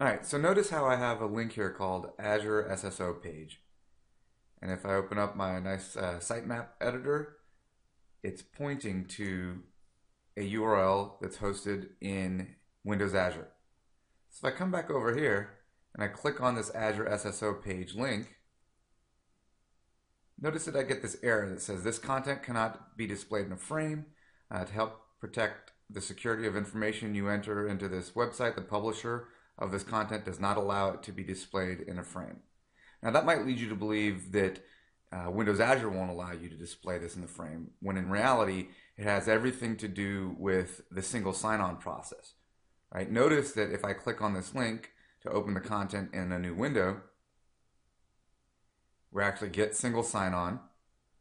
All right, so notice how I have a link here called Azure SSO Page. And if I open up my nice sitemap editor, it's pointing to a URL that's hosted in Windows Azure. So if I come back over here and I click on this Azure SSO Page link, notice that I get this error that says this content cannot be displayed in a frame. To help protect the security of information you enter into this website, the publisher of this content does not allow it to be displayed in a frame. Now that might lead you to believe that Windows Azure won't allow you to display this in the frame, when in reality it has everything to do with the single sign-on process. Right? Notice that if I click on this link to open the content in a new window, we actually get single sign-on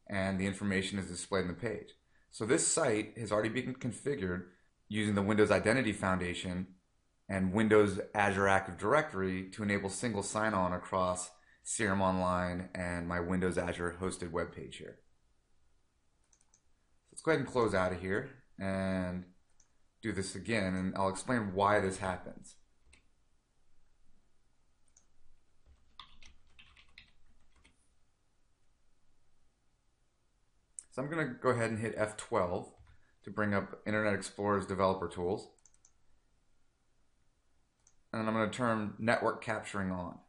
and the information is displayed in the page. So this site has already been configured using the Windows Identity Foundation and Windows Azure Active Directory to enable single sign-on across CRM Online and my Windows Azure hosted web page here. Let's go ahead and close out of here and do this again, and I'll explain why this happens. So I'm going to go ahead and hit F12 to bring up Internet Explorer's developer tools. And I'm going to turn network capturing on.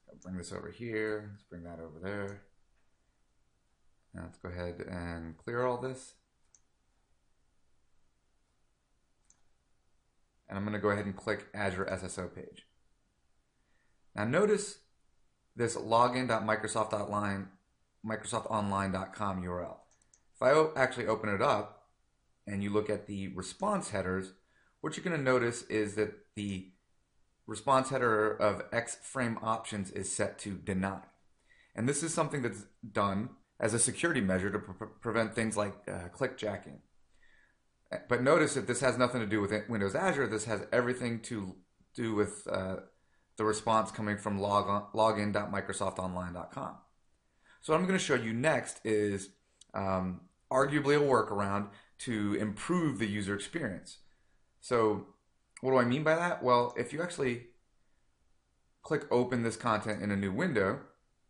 Let's bring this over here. Let's bring that over there. Now let's go ahead and clear all this. And I'm going to go ahead and click Azure SSO Page. Now notice this login.microsoftonline.com URL. If I actually open it up and you look at the response headers, what you're going to notice is that the response header of X frame options is set to deny. And this is something that's done as a security measure to prevent things like clickjacking. But notice that this has nothing to do with Windows Azure. This has everything to do with the response coming from login.microsoftonline.com. So what I'm going to show you next is arguably a workaround to improve the user experience. So what do I mean by that? Well, if you actually click open this content in a new window,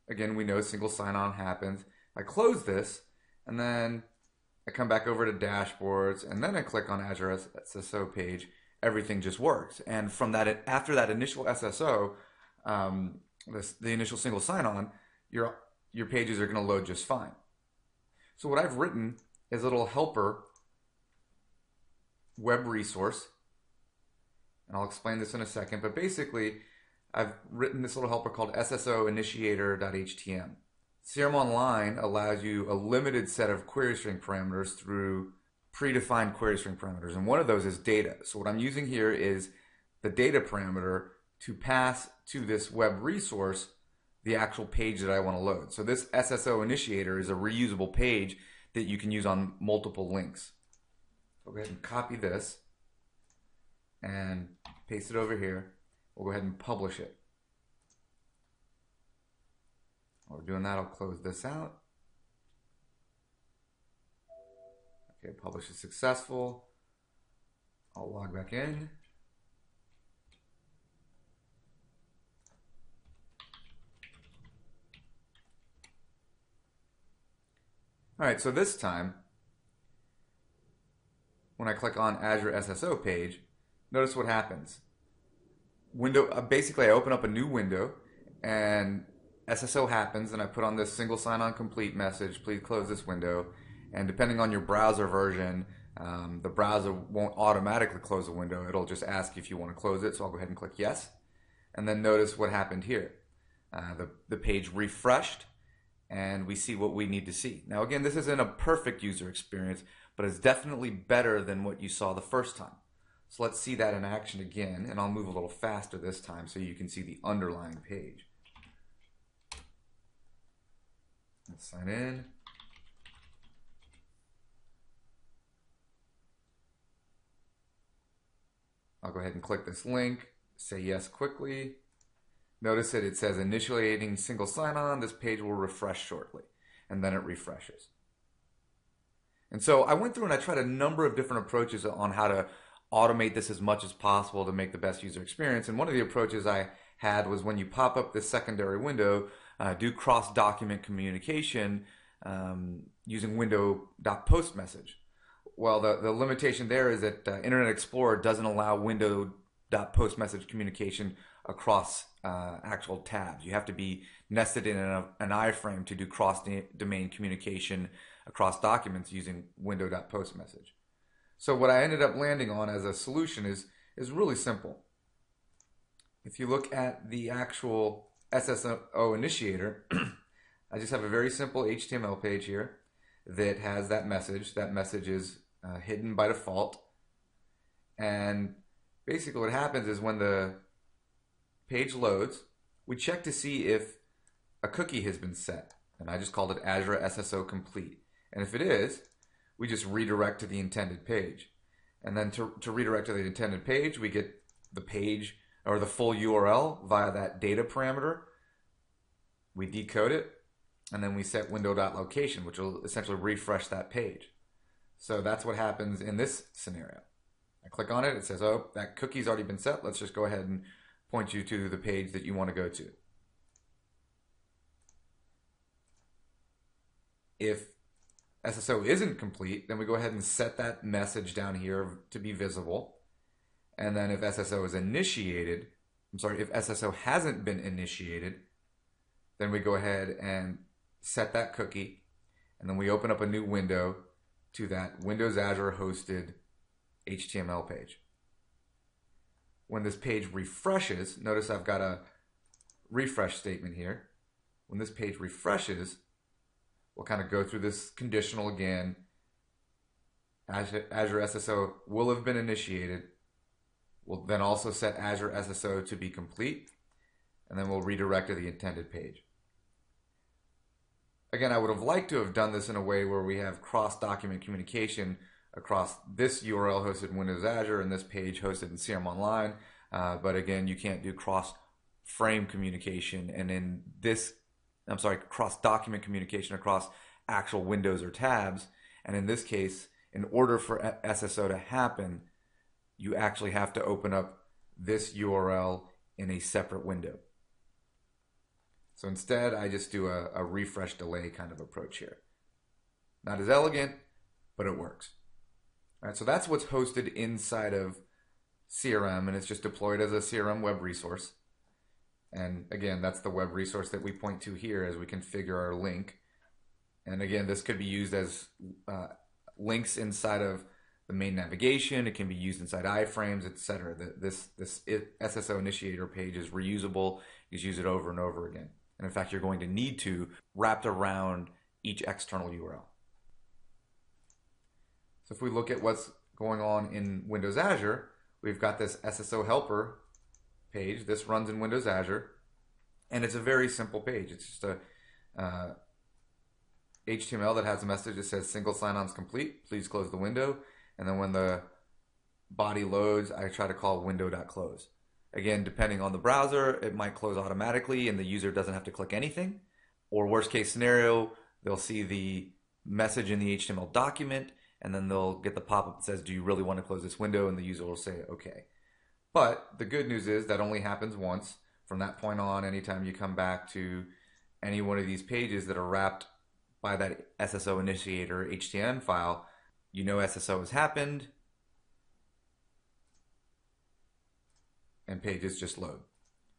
again, we know single sign-on happens. I close this, and then I come back over to dashboards, and then I click on Azure SSO Page. Everything just works. And from that, after that initial SSO, the initial single sign-on, your pages are going to load just fine. So what I've written is a little helper web resource, and I'll explain this in a second, but basically I've written this little helper called Sso Initiator.htm. CRM Online allows you a limited set of query string parameters through predefined query string parameters, and one of those is data. So what I'm using here is the data parameter to pass to this web resource the actual page that I want to load. So this Sso Initiator is a reusable page that you can use on multiple links. I'll go ahead and copy this and paste it over here. We'll go ahead and publish it. While we're doing that, I'll close this out. Okay, publish is successful. I'll log back in. All right, so this time, when I click on Azure SSO Page, notice what happens. Basically, I open up a new window, and SSO happens, and I put on this single sign-on complete message, please close this window. And depending on your browser version, the browser won't automatically close the window. It'll just ask if you want to close it, so I'll go ahead and click yes. And then notice what happened here. The page refreshed, and we see what we need to see. Now again, this isn't a perfect user experience, but it's definitely better than what you saw the first time. So let's see that in action again, and I'll move a little faster this time so you can see the underlying page. Let's sign in. I'll go ahead and click this link, say yes quickly. Notice that it says initiating single sign-on. This page will refresh shortly, and then it refreshes. And so I went through and I tried a number of different approaches on how to automate this as much as possible to make the best user experience. And one of the approaches I had was when you pop up this secondary window, do cross-document communication using window.post message. Well, the limitation there is that Internet Explorer doesn't allow window.post message communication across actual tabs. You have to be nested in an iframe to do cross-domain communication across documents using window.post message. So what I ended up landing on as a solution is really simple. If you look at the actual Sso Initiator, I just have a very simple HTML page here that has that message. That message is hidden by default. And basically what happens is when the page loads, we check to see if a cookie has been set. And I just called it Azure SSO complete. And if it is, we just redirect to the intended page. And then to redirect to the intended page, we get the page or the full URL via that data parameter. We decode it, and then we set window.location, which will essentially refresh that page. So that's what happens in this scenario. I click on it, it says, oh, that cookie's already been set. Let's just go ahead and point you to the page that you want to go to. If SSO isn't complete, then we go ahead and set that message down here to be visible. And then if SSO is initiated, if SSO hasn't been initiated, then we go ahead and set that cookie, and then we open up a new window to that Windows Azure hosted HTML page. When this page refreshes, notice I've got a refresh statement here. When this page refreshes, we'll kind of go through this conditional again. Azure SSO will have been initiated. We'll then also set Azure SSO to be complete, and then we'll redirect to the intended page. Again, I would have liked to have done this in a way where we have cross-document communication across this URL hosted in Windows Azure and this page hosted in CRM Online. But again, you can't do cross-frame communication, and in this, cross-document communication across actual windows or tabs. And in this case, in order for SSO to happen, you actually have to open up this URL in a separate window. So instead, I just do a refresh delay kind of approach here. Not as elegant, but it works. All right, so that's what's hosted inside of CRM, and it's just deployed as a CRM web resource. And again, that's the web resource that we point to here as we configure our link. And again, this could be used as links inside of the main navigation. It can be used inside iframes, etc. This SSO Initiator page is reusable. You just use it over and over again. And in fact, you're going to need to wrap around each external URL. So if we look at what's going on in Windows Azure, we've got this Sso Helper page. This runs in Windows Azure, and it's a very simple page. It's just a HTML that has a message that says single sign-on is complete. Please close the window. And then when the body loads, I try to call window.close. Again, depending on the browser, it might close automatically and the user doesn't have to click anything. Or worst case scenario, they'll see the message in the HTML document, and then they'll get the pop-up that says, do you really want to close this window? And the user will say, okay. But the good news is that only happens once. From that point on, anytime you come back to any one of these pages that are wrapped by that Sso Initiator HTML file, you know SSO has happened, and pages just load.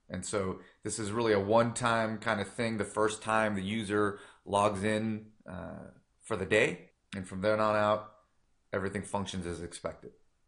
And so this is really a one-time kind of thing. The first time the user logs in for the day, and from then on out, everything functions as expected.